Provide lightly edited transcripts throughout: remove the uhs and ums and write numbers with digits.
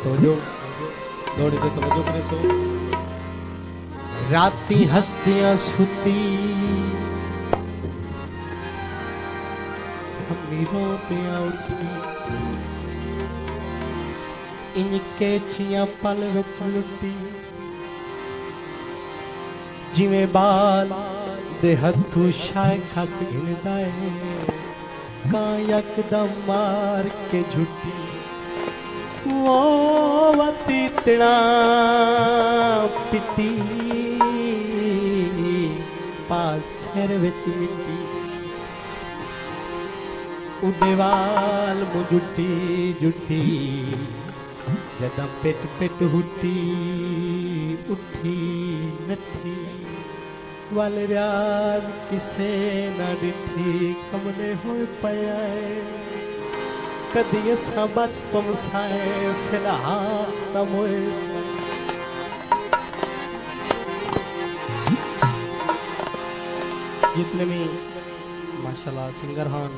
तवज्जो दौड़ी के तवज्जो करे सो राती हस्तियां सुती खमीरों पे उठी इनके चियां पल विच लुटी जिवें बाल दे हथू शाय खस घिनदा है कां यकदम मार के झुटी वो वती तिणा पिटी पास सिर विच मिट्टी उडे वाल मुझुटी जुटी जदा पिट पिट हुटी उठी नठी वाल राज किसे ना डिठी कमले होए पया कदी सा बचपन साए फिलहाल न मोए जितने भी माशाल्लाह सिंगर हैं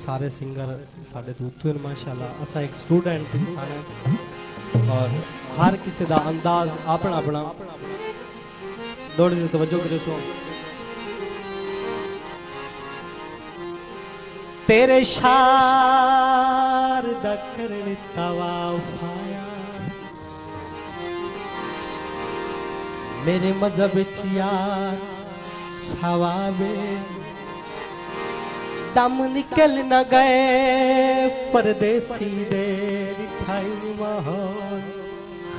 सारे सिंगर साढ़े दूतू माशाल्लाह असा एक स्टूडेंट इंसान और हर किसी का अंदाज अपना अपना दौड़ दी तवज्जो करे सो तेरे शार दा करने तवाफाया मेरे मजहब यार सवाबे दम निकल न गए परदेसी दे दिखाई माहौल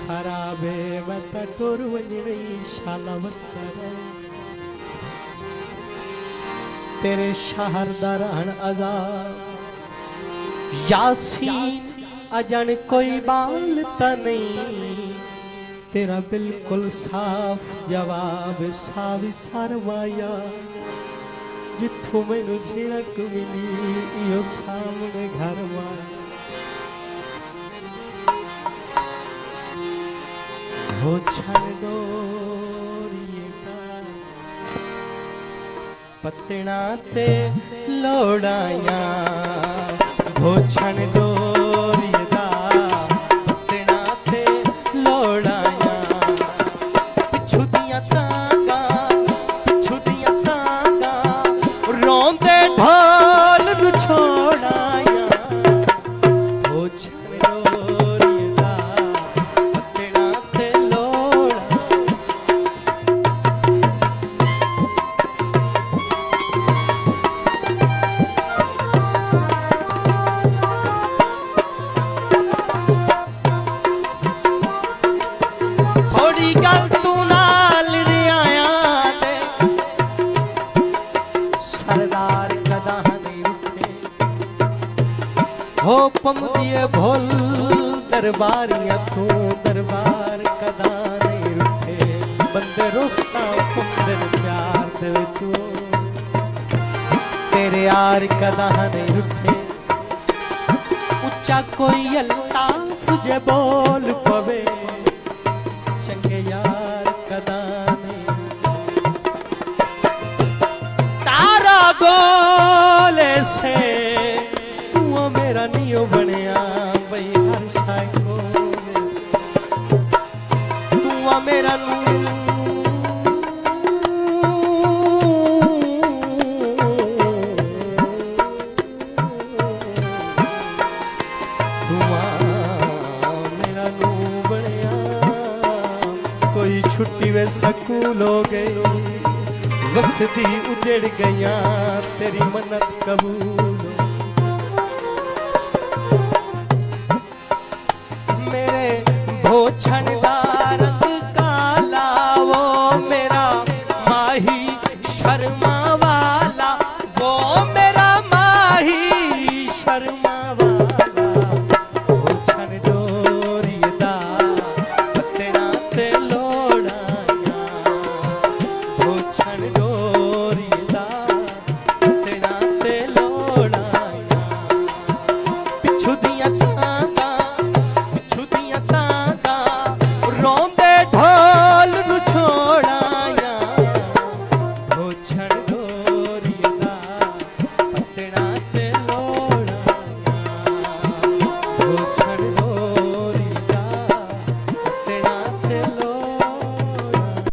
खराबे मत टुर वजनी शाला वस्तर तेरे शहर दा रहन आजाद यासीन अजन कोई बाल ता नहीं तेरा बिल्कुल साफ जवाब सावी सरवाया जिथों मैनू झिड़क मिली इो सामने घर हो छड़ दो पत्तना ते लोड़ाया हो छड़ दो हो पम दिए भोल दरबारियां तू दरबार कदा नहीं रुठे बंदे रोस्ता फुंदन प्यार दे विचो तेरे यार कदा नहीं रुठे उच्चा कोई अल्ताफ जे बोल पवे चंगे यार कदा नहीं तारा गोले से मेरा नियो बनिया बई हर शाय को तू मेरा नू बनिया कोई छुट्टी वे स्कूल हो गई वसती उजड़ गया तेरी मन्नत कबूल छण